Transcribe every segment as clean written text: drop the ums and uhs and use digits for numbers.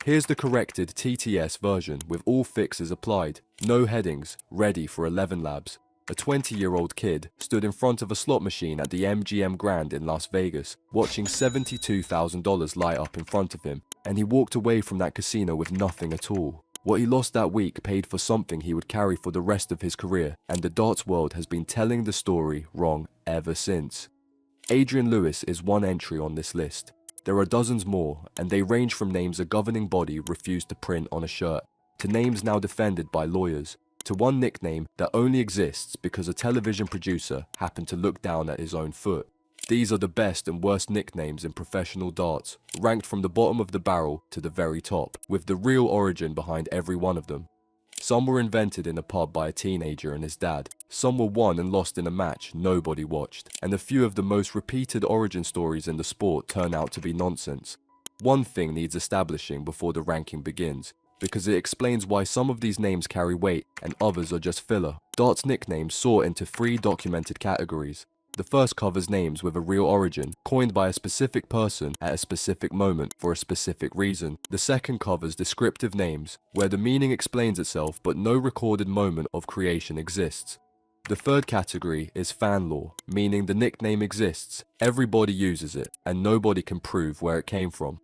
Here's the corrected TTS version with all fixes applied, no headings, ready for 11 labs. A 20-year-old kid stood in front of a slot machine at the MGM Grand in Las Vegas, watching $72,000 light up in front of him, and he walked away from that casino with nothing at all. What he lost that week paid for something he would carry for the rest of his career, and the darts world has been telling the story wrong ever since. Adrian Lewis is one entry on this list. There are dozens more, and they range from names a governing body refused to print on a shirt, to names now defended by lawyers, to one nickname that only exists because a television producer happened to look down at his own foot. These are the best and worst nicknames in professional darts, ranked from the bottom of the barrel to the very top, with the real origin behind every one of them. Some were invented in a pub by a teenager and his dad, some were won and lost in a match nobody watched, and a few of the most repeated origin stories in the sport turn out to be nonsense. One thing needs establishing before the ranking begins, because it explains why some of these names carry weight and others are just filler. Darts nicknames sort into 3 documented categories. The first covers names with a real origin, coined by a specific person at a specific moment for a specific reason. The second covers descriptive names, where the meaning explains itself but no recorded moment of creation exists. The third category is fan lore, meaning the nickname exists, everybody uses it, and nobody can prove where it came from.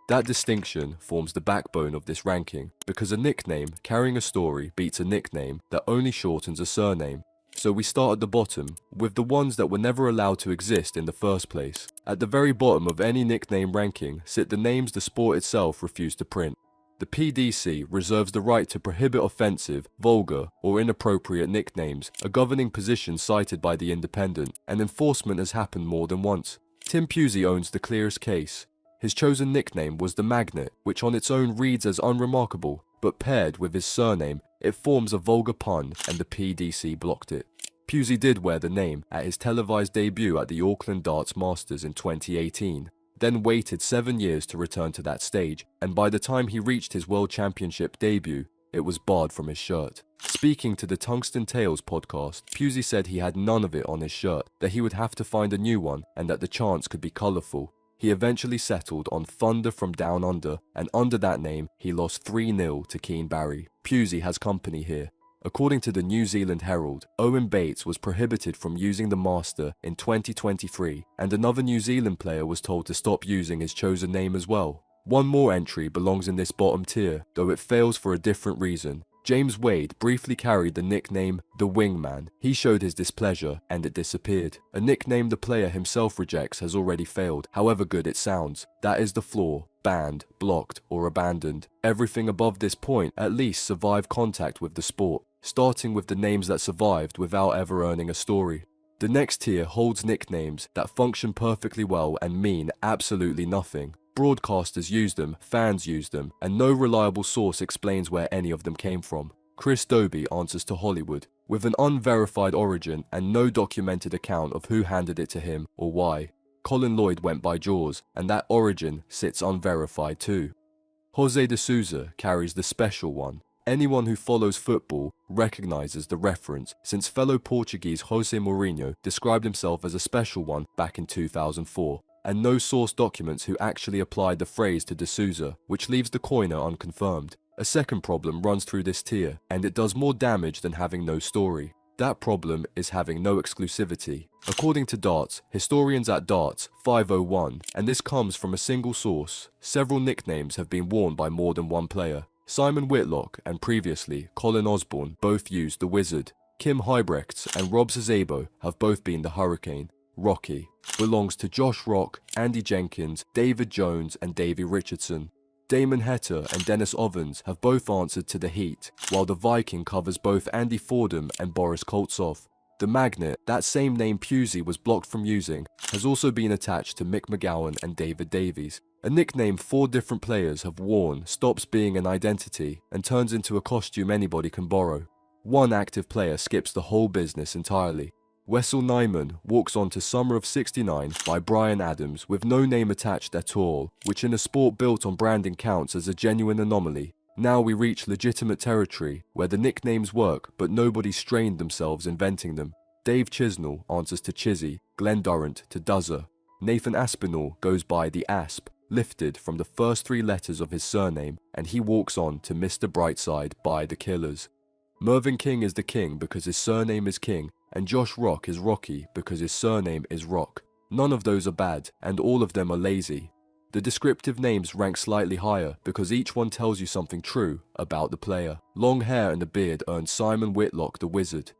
That distinction forms the backbone of this ranking, because a nickname carrying a story beats a nickname that only shortens a surname. So we start at the bottom, with the ones that were never allowed to exist in the first place. At the very bottom of any nickname ranking sit the names the sport itself refused to print. The PDC reserves the right to prohibit offensive, vulgar, or inappropriate nicknames, a governing position cited by The Independent, and enforcement has happened more than once. Tim Pusey owns the clearest case. His chosen nickname was the Magnet, which on its own reads as unremarkable, but paired with his surname, it forms a vulgar pun, and the PDC blocked it. Pusey did wear the name at his televised debut at the Auckland Darts Masters in 2018, then waited 7 years to return to that stage, and by the time he reached his World Championship debut, it was barred from his shirt. Speaking to the Tungsten Tales podcast, Pusey said he had none of it on his shirt, that he would have to find a new one, and that the chants could be colourful. He eventually settled on Thunder from Down Under, and under that name, he lost 3-0 to Keen Barry. Pusey has company here. According to the New Zealand Herald, Owen Bates was prohibited from using the Master in 2023, and another New Zealand player was told to stop using his chosen name as well. One more entry belongs in this bottom tier, though it fails for a different reason. James Wade briefly carried the nickname The Wingman. He showed his displeasure, and it disappeared. A nickname the player himself rejects has already failed, however good it sounds. That is the flaw. Banned, blocked, or abandoned. Everything above this point at least survived contact with the sport, starting with the names that survived without ever earning a story. The next tier holds nicknames that function perfectly well and mean absolutely nothing. Broadcasters use them, fans use them, and no reliable source explains where any of them came from. Chris Dobie answers to Hollywood, with an unverified origin and no documented account of who handed it to him or why. Colin Lloyd went by Jaws, and that origin sits unverified too. Jose de Souza carries the special one. Anyone who follows football recognizes the reference, since fellow Portuguese Jose Mourinho described himself as a special one back in 2004. And no source documents who actually applied the phrase to de Souza, which leaves the coiner unconfirmed. A second problem runs through this tier, and it does more damage than having no story. That problem is having no exclusivity. According to Darts, historians at Darts 501, and this comes from a single source, several nicknames have been worn by more than one player. Simon Whitlock and previously Colin Osborne both used the Wizard. Kim Huybrechts and Rob Szabo have both been the Hurricane. Rocky belongs to Josh Rock, Andy Jenkins, David Jones and Davey Richardson. Damon Hetter and Dennis Ovens have both answered to the Heat, while the Viking covers both Andy Fordham and Boris Koltsov. The Magnet, that same name Pusey was blocked from using, has also been attached to Mick McGowan and David Davies. A nickname 4 different players have worn stops being an identity and turns into a costume anybody can borrow. One active player skips the whole business entirely. Wessel Nyman walks on to Summer of '69 by Bryan Adams with no name attached at all, which in a sport built on branding counts as a genuine anomaly. Now we reach legitimate territory, where the nicknames work but nobody strained themselves inventing them. Dave Chisnell answers to Chizzy, Glenn Durrant to Duzzer. Nathan Aspinall goes by the Asp. lifted from the first 3 letters of his surname, and he walks on to Mr. Brightside by the Killers. Mervyn King is the King because his surname is King, and Josh Rock is Rocky because his surname is Rock. None of those are bad, and all of them are lazy. The descriptive names rank slightly higher because each one tells you something true about the player. Long hair and a beard earned Simon Whitlock the Wizard.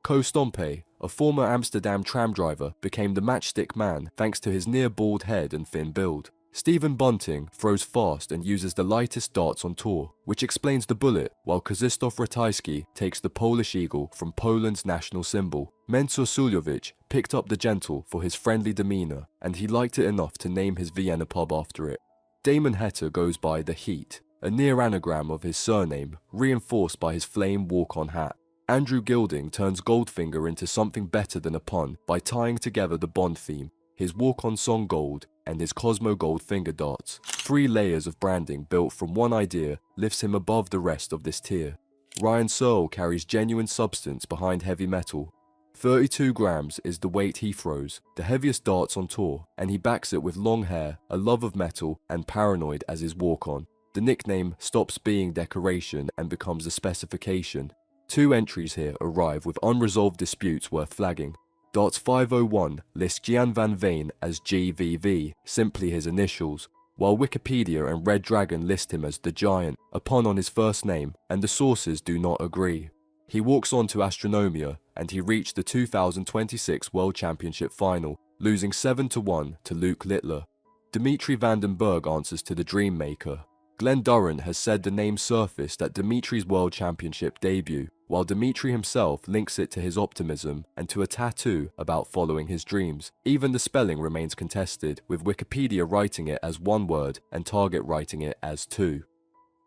Co Stompe, a former Amsterdam tram driver, became the matchstick man thanks to his near bald head and thin build. Stephen Bunting throws fast and uses the lightest darts on tour, which explains the bullet, while Krzysztof Ratajski takes the Polish eagle from Poland's national symbol. Mensur Suljovic picked up the gentle for his friendly demeanour, and he liked it enough to name his Vienna pub after it. Damon Heta goes by the Heat, a near anagram of his surname, reinforced by his flame walk-on hat. Andrew Gilding turns Goldfinger into something better than a pun by tying together the Bond theme, his walk-on song Gold, and his Cosmo Gold finger darts. 3 layers of branding built from one idea lifts him above the rest of this tier. Ryan Searle carries genuine substance behind heavy metal. 32 grams is the weight he throws, the heaviest darts on tour, and he backs it with long hair, a love of metal, and paranoid as his walk-on. The nickname stops being decoration and becomes a specification. 2 entries here arrive with unresolved disputes worth flagging. Darts 501 lists Gian van Veen as GVV, simply his initials, while Wikipedia and Red Dragon list him as the Giant, a pun on his first name, and the sources do not agree. He walks on to Astronomia, and he reached the 2026 World Championship final, losing 7-1 to Luke Littler. Dimitri Vandenberg answers to the Dream Maker. Glenn Durrant has said the name surfaced at Dimitri's World Championship debut, while Dimitri himself links it to his optimism and to a tattoo about following his dreams. Even the spelling remains contested, with Wikipedia writing it as 1 word and Target writing it as 2.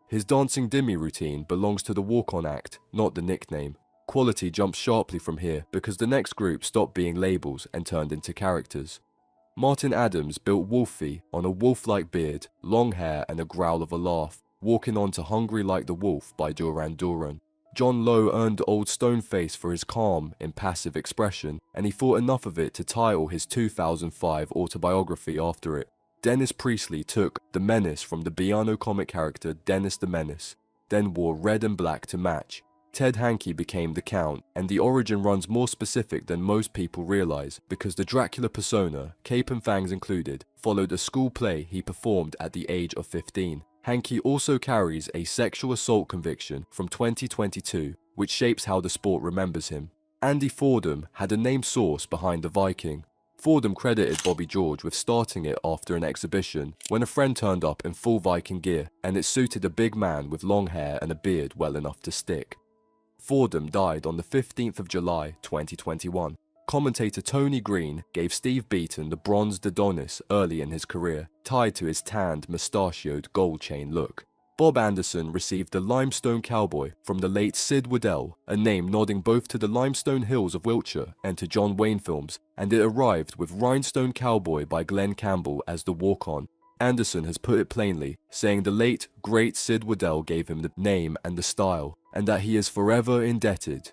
His dancing Dimmy routine belongs to the walk-on act, not the nickname. Quality jumps sharply from here because the next group stopped being labels and turned into characters. Martin Adams built Wolfie on a wolf-like beard, long hair and a growl of a laugh, walking on to Hungry Like the Wolf by Duran Duran. John Lowe earned Old Stoneface for his calm, impassive expression, and he thought enough of it to title his 2005 autobiography after it. Dennis Priestley took The Menace from the Biano comic character Dennis the Menace, then wore red and black to match. Ted Hankey became the Count, and the origin runs more specific than most people realize because the Dracula persona, Cape and Fangs included, followed a school play he performed at the age of 15. Hankey also carries a sexual assault conviction from 2022, which shapes how the sport remembers him. Andy Fordham had a name source behind the Viking. Fordham credited Bobby George with starting it after an exhibition when a friend turned up in full Viking gear, and it suited a big man with long hair and a beard well enough to stick. Fordham died on the 15th of July 2021. Commentator Tony Green gave Steve Beaton the bronzed Adonis early in his career, tied to his tanned, mustachioed gold chain look. Bob Anderson received the Limestone Cowboy from the late Sid Waddell, a name nodding both to the limestone hills of Wiltshire and to John Wayne films, and it arrived with Rhinestone Cowboy by Glenn Campbell as the walk-on. Anderson has put it plainly, saying the late, great Sid Waddell gave him the name and the style, and that he is forever indebted.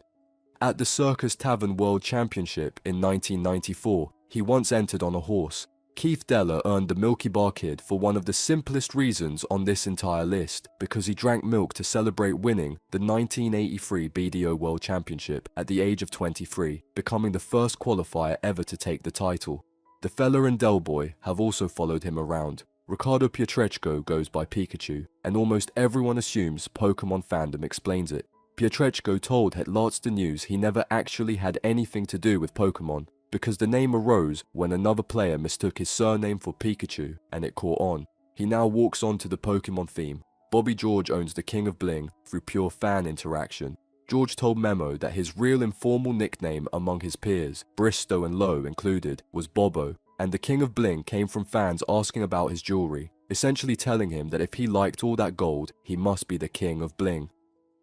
At the Circus Tavern World Championship in 1994, he once entered on a horse. Keith Deller earned the Milky Bar Kid for one of the simplest reasons on this entire list, because he drank milk to celebrate winning the 1983 BDO World Championship at the age of 23, becoming the first qualifier ever to take the title. The fella and Del Boy have also followed him around. Ricardo Pietreczko goes by Pikachu, and almost everyone assumes Pokemon fandom explains it. Pietreczko told Hetlarts the News he never actually had anything to do with Pokemon, because the name arose when another player mistook his surname for Pikachu, and it caught on. He now walks on to the Pokemon theme. Bobby George owns the King of Bling through pure fan interaction. George told Memo that his real informal nickname among his peers, Bristow and Lowe included, was Bobo, and the King of Bling came from fans asking about his jewelry, essentially telling him that if he liked all that gold, he must be the King of Bling.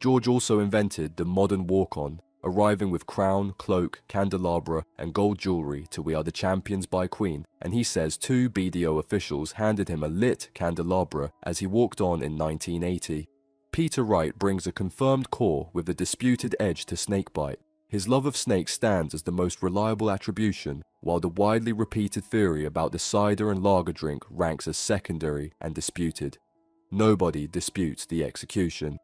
George also invented the modern walk-on, arriving with crown, cloak, candelabra, and gold jewelry to We Are the Champions by Queen, and he says 2 BDO officials handed him a lit candelabra as he walked on in 1980. Peter Wright brings a confirmed core with a disputed edge to Snakebite. His love of snakes stands as the most reliable attribution, while the widely repeated theory about the cider and lager drink ranks as secondary and disputed. Nobody disputes the execution.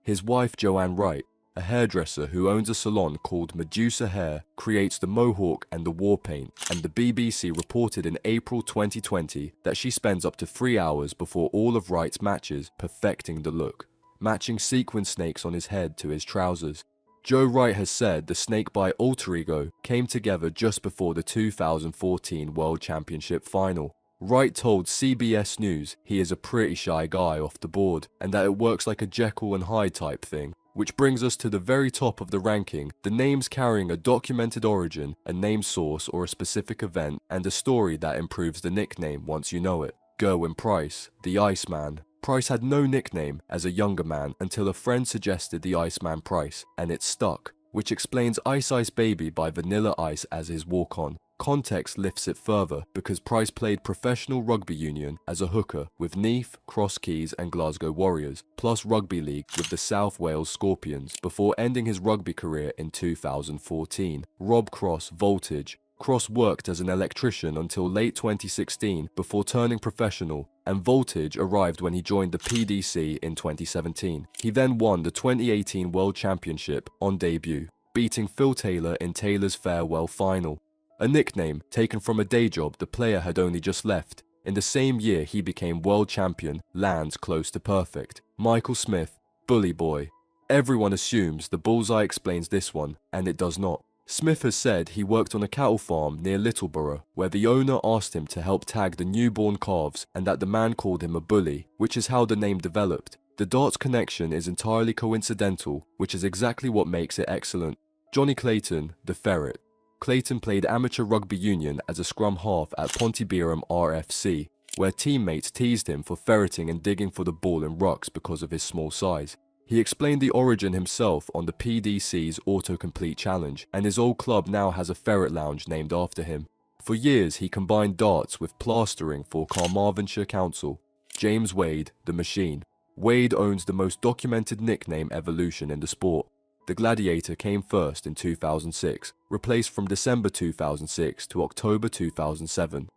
His wife Joanne Wright, a hairdresser who owns a salon called Medusa Hair, creates the mohawk and the war paint, and the BBC reported in April 2020 that she spends up to 3 hours before all of Wright's matches perfecting the look, matching sequin snakes on his head to his trousers. Joe Wright has said the snakebite alter ego came together just before the 2014 World Championship final. Wright told CBS News he is a pretty shy guy off the board, and that it works like a Jekyll and Hyde type thing. Which brings us to the very top of the ranking, the names carrying a documented origin, a name source or a specific event, and a story that improves the nickname once you know it. Gerwin Price, the Iceman. Price had no nickname as a younger man until a friend suggested the Iceman Price, and it stuck, which explains Ice Ice Baby by Vanilla Ice as his walk-on. Context lifts it further because Price played professional rugby union as a hooker with Neath, Cross Keys and Glasgow Warriors, plus rugby league with the South Wales Scorpions, before ending his rugby career in 2014. Rob Cross, Voltage. Cross worked as an electrician until late 2016 before turning professional, and Voltage arrived when he joined the PDC in 2017. He then won the 2018 World Championship on debut, beating Phil Taylor in Taylor's farewell final. A nickname taken from a day job the player had only just left. In the same year he became world champion, lands close to perfect. Michael Smith, Bully Boy. Everyone assumes the bullseye explains this one, and it does not. Smith has said he worked on a cattle farm near Littleborough, where the owner asked him to help tag the newborn calves, and that the man called him a bully, which is how the name developed. The darts connection is entirely coincidental, which is exactly what makes it excellent. Johnny Clayton, the Ferret. Clayton played amateur rugby union as a scrum half at Pontybearam RFC, where teammates teased him for ferreting and digging for the ball in rucks because of his small size. He explained the origin himself on the PDC's autocomplete challenge, and his old club now has a ferret lounge named after him. For years he combined darts with plastering for Carmarthenshire Council. James Wade, the Machine. Wade owns the most documented nickname evolution in the sport. The Gladiator came first in 2006, replaced from December 2006 to October 2007.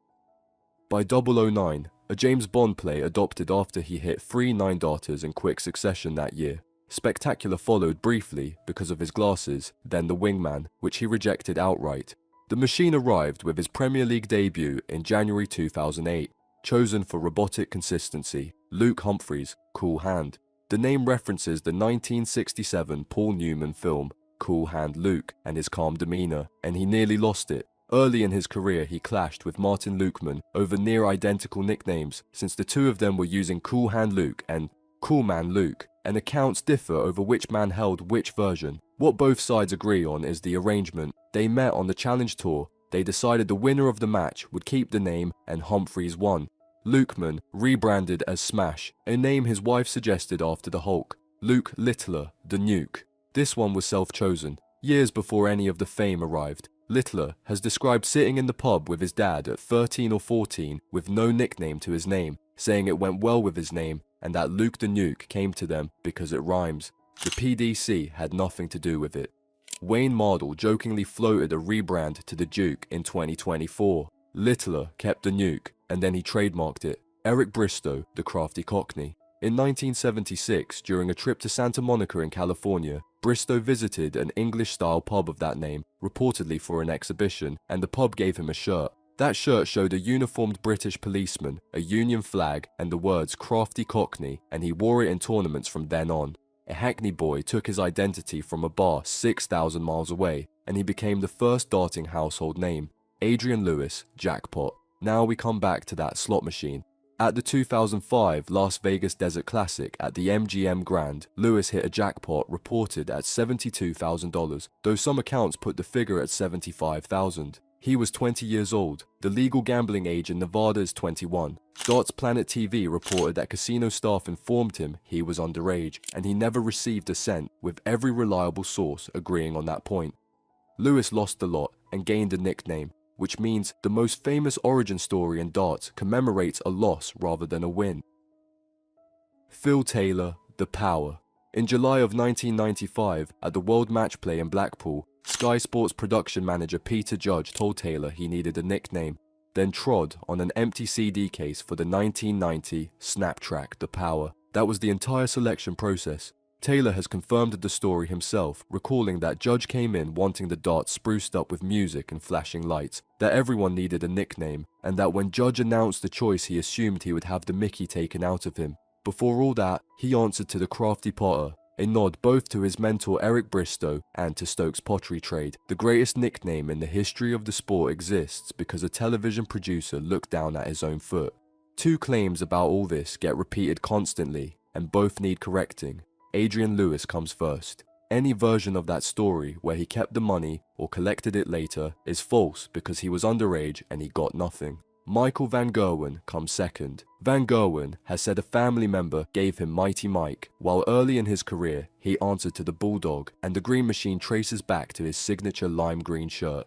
By 009, a James Bond play adopted after he hit 3 9-darters in quick succession that year. Spectacular followed briefly because of his glasses, then the Wingman, which he rejected outright. The Machine arrived with his Premier League debut in January 2008, chosen for robotic consistency. Luke Humphreys, Cool Hand. The name references the 1967 Paul Newman film, Cool Hand Luke, and his calm demeanour, and he nearly lost it. Early in his career he clashed with Martin Lukeman over near identical nicknames, since the two of them were using Cool Hand Luke and Cool Man Luke, and accounts differ over which man held which version. What both sides agree on is the arrangement. They met on the Challenge Tour, they decided the winner of the match would keep the name, and Humphreys won. Lukeman rebranded as Smash, a name his wife suggested after the Hulk. Luke Littler, the Nuke. This one was self-chosen, years before any of the fame arrived. Littler has described sitting in the pub with his dad at 13 or 14 with no nickname to his name, saying it went well with his name and that Luke the Nuke came to them because it rhymes. The PDC had nothing to do with it. Wayne Mardle jokingly floated a rebrand to the Duke in 2024. Littler kept the Nuke, and then he trademarked it. Eric Bristow, the Crafty Cockney. In 1976, during a trip to Santa Monica in California, Bristow visited an English-style pub of that name, reportedly for an exhibition, and the pub gave him a shirt. That shirt showed a uniformed British policeman, a Union flag, and the words Crafty Cockney, and he wore it in tournaments from then on. A Hackney boy took his identity from a bar 6,000 miles away, and he became the first darting household name. Adrian Lewis, Jackpot. Now we come back to that slot machine. At the 2005 Las Vegas Desert Classic at the MGM Grand, Lewis hit a jackpot reported at $72,000, though some accounts put the figure at $75,000. He was 20 years old. The legal gambling age in Nevada is 21. Darts Planet TV reported that casino staff informed him he was underage, and he never received a cent, with every reliable source agreeing on that point. Lewis lost the lot and gained a nickname, which means the most famous origin story in darts commemorates a loss rather than a win. Phil Taylor, the Power. In July of 1995, at the World Match Play in Blackpool, Sky Sports production manager Peter Judge told Taylor he needed a nickname, then trod on an empty CD case for the 1990 snap track The Power. That was the entire selection process. Taylor has confirmed the story himself, recalling that Judge came in wanting the darts spruced up with music and flashing lights, that everyone needed a nickname, and that when Judge announced the choice he assumed he would have the mickey taken out of him. Before all that, he answered to the crafty potter, a nod both to his mentor Eric Bristow and to Stokes' pottery trade. The greatest nickname in the history of the sport exists because a television producer looked down at his own foot. Two claims about all this get repeated constantly, and both need correcting. Adrian Lewis comes first. Any version of that story where he kept the money or collected it later is false because he was underage and he got nothing. Michael Van Gerwen comes second. Van Gerwen has said a family member gave him Mighty Mike, while early in his career he answered to the Bulldog, and the green machine traces back to his signature lime green shirt.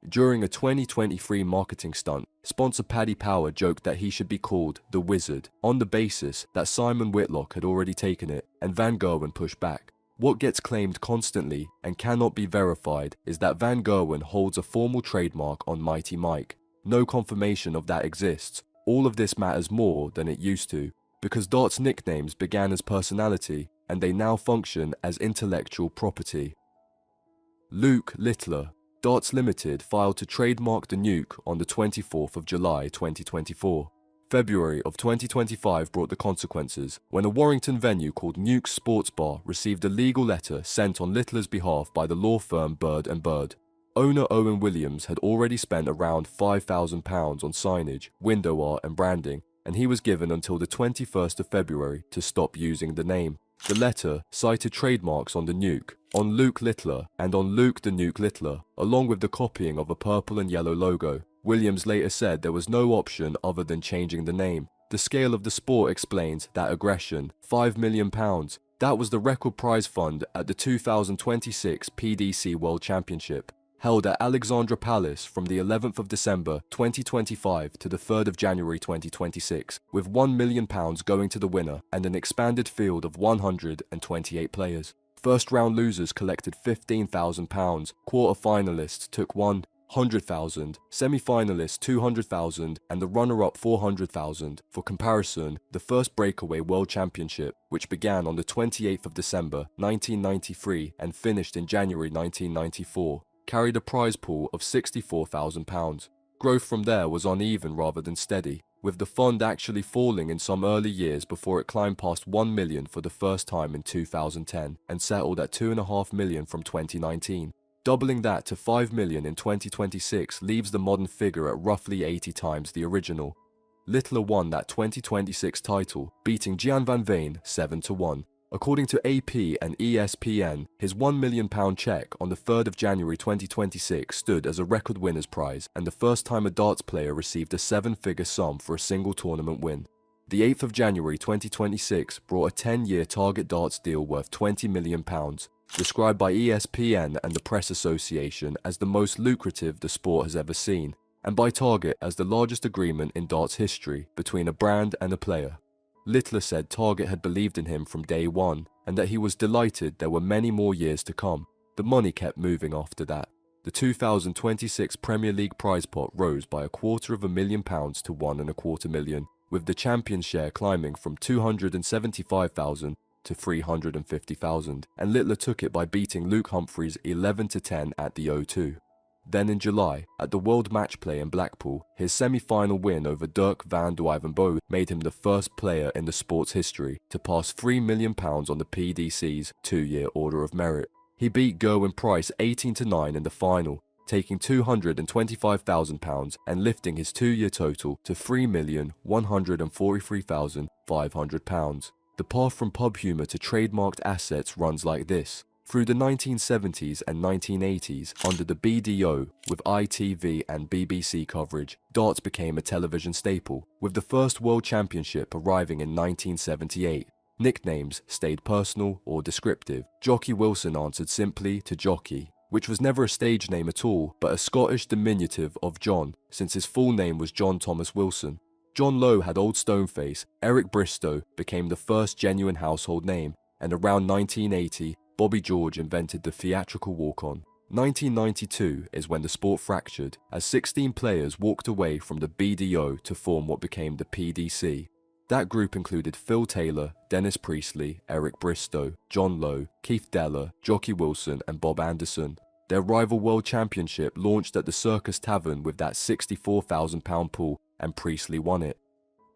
During a 2023 marketing stunt, sponsor Paddy Power joked that he should be called the Wizard, on the basis that Simon Whitlock had already taken it, and Van Gerwen pushed back. What gets claimed constantly and cannot be verified is that Van Gerwen holds a formal trademark on Mighty Mike. No confirmation of that exists. All of this matters more than it used to, because darts nicknames began as personality, and they now function as intellectual property. Luke Littler. Darts Limited filed to trademark the nuke on the 24th of July 2024. February of 2025 brought the consequences, when a Warrington venue called Nuke Sports Bar received a legal letter sent on Littler's behalf by the law firm Bird & Bird. Owner Owen Williams had already spent around £5,000 on signage, window art and branding, and he was given until the 21st of February to stop using the name. The letter cited trademarks on the nuke, on Luke Littler, and on Luke the Nuke Littler, along with the copying of a purple and yellow logo. Williams later said there was no option other than changing the name. The scale of the sport explains that aggression, £5 million. That was the record prize fund at the 2026 PDC World Championship, held at Alexandra Palace from the 11th of December 2025 to the 3rd of January 2026, with £1 million going to the winner and an expanded field of 128 players. First round losers collected £15,000, quarter-finalists took £100,000, semi-finalists £200,000, and the runner-up £400,000. For comparison, the first breakaway World Championship, which began on the 28th of December 1993 and finished in January 1994, carried a prize pool of £64,000. Growth from there was uneven rather than steady, with the fund actually falling in some early years before it climbed past £1 million for the first time in 2010 and settled at £2.5 million from 2019. Doubling that to £5 million in 2026 leaves the modern figure at roughly 80 times the original. Littler won that 2026 title, beating Gian Van Veen 7-1. According to AP and ESPN, his £1 million check on the 3rd of January 2026 stood as a record winner's prize and the first time a darts player received a seven-figure sum for a single tournament win. The 8th of January 2026 brought a 10-year target darts deal worth £20 million, described by ESPN and the Press Association as the most lucrative the sport has ever seen, and by Target as the largest agreement in darts history between a brand and a player. Littler said Target had believed in him from day one, and that he was delighted there were many more years to come. The money kept moving after that. The 2026 Premier League prize pot rose by £250,000 to £1.25 million, with the champion share climbing from £275,000 to £350,000, and Littler took it by beating Luke Humphries 11-10 at the O2. Then in July, at the World Match Play in Blackpool, his semi-final win over Dirk van Duijvenbode made him the first player in the sport's history to pass £3 million on the PDC's two-year Order of Merit. He beat Gerwyn Price 18-9 in the final, taking £225,000 and lifting his two-year total to £3,143,500. The path from pub humour to trademarked assets runs like this. Through the 1970s and 1980s, under the BDO, with ITV and BBC coverage, darts became a television staple, with the first World Championship arriving in 1978. Nicknames stayed personal or descriptive. Jockey Wilson answered simply to Jockey, which was never a stage name at all, but a Scottish diminutive of John, since his full name was John Thomas Wilson. John Lowe had Old Stoneface. Eric Bristow became the first genuine household name, and around 1980, Bobby George invented the theatrical walk-on. 1992 is when the sport fractured, as 16 players walked away from the BDO to form what became the PDC. That group included Phil Taylor, Dennis Priestley, Eric Bristow, John Lowe, Keith Deller, Jockey Wilson and Bob Anderson. Their rival World Championship launched at the Circus Tavern with that £64,000 pool, and Priestley won it.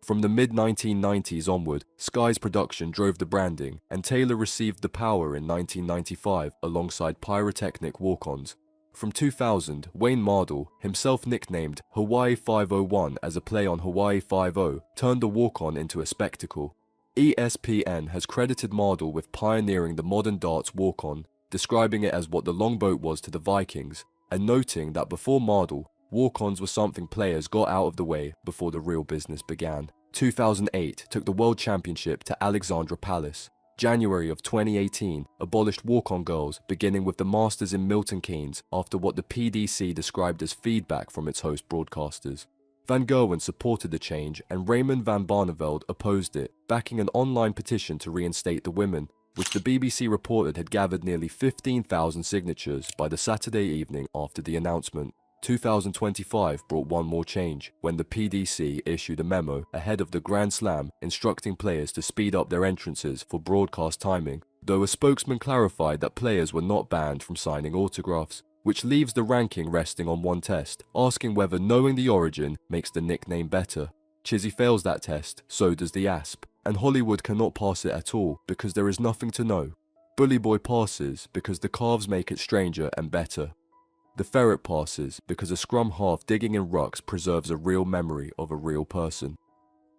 From the mid-1990s onward, Sky's production drove the branding, and Taylor received the power in 1995 alongside pyrotechnic walk-ons. From 2000, Wayne Mardle, himself nicknamed Hawaii 501 as a play on Hawaii 5-0, turned the walk-on into a spectacle. ESPN has credited Mardle with pioneering the modern darts walk-on, describing it as what the longboat was to the Vikings, and noting that before Mardle, walk-ons were something players got out of the way before the real business began. 2008 took the World Championship to Alexandra Palace. January of 2018 abolished walk-on girls, beginning with the Masters in Milton Keynes after what the PDC described as feedback from its host broadcasters. Van Gerwen supported the change and Raymond van Barneveld opposed it, backing an online petition to reinstate the women, which the BBC reported had gathered nearly 15,000 signatures by the Saturday evening after the announcement. 2025 brought one more change, when the PDC issued a memo ahead of the Grand Slam instructing players to speed up their entrances for broadcast timing, though a spokesman clarified that players were not banned from signing autographs, which leaves the ranking resting on one test, asking whether knowing the origin makes the nickname better. Chizzy fails that test, so does the Asp, and Hollywood cannot pass it at all because there is nothing to know. Bully Boy passes because the calves make it stranger and better. The Ferret passes because a scrum half digging in rucks preserves a real memory of a real person.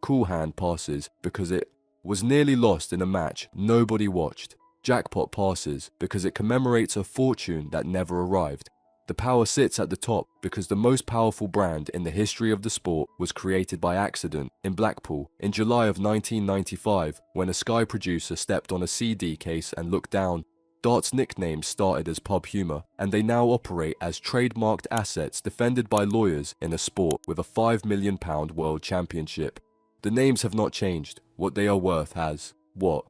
Cool Hand passes because it was nearly lost in a match nobody watched. Jackpot passes because it commemorates a fortune that never arrived. The Power sits at the top because the most powerful brand in the history of the sport was created by accident in Blackpool in July of 1995 when a Sky producer stepped on a CD case and looked down. Dart's nicknames started as pub humour, and they now operate as trademarked assets defended by lawyers in a sport with a £5 million World Championship. The names have not changed, what they are worth has. What?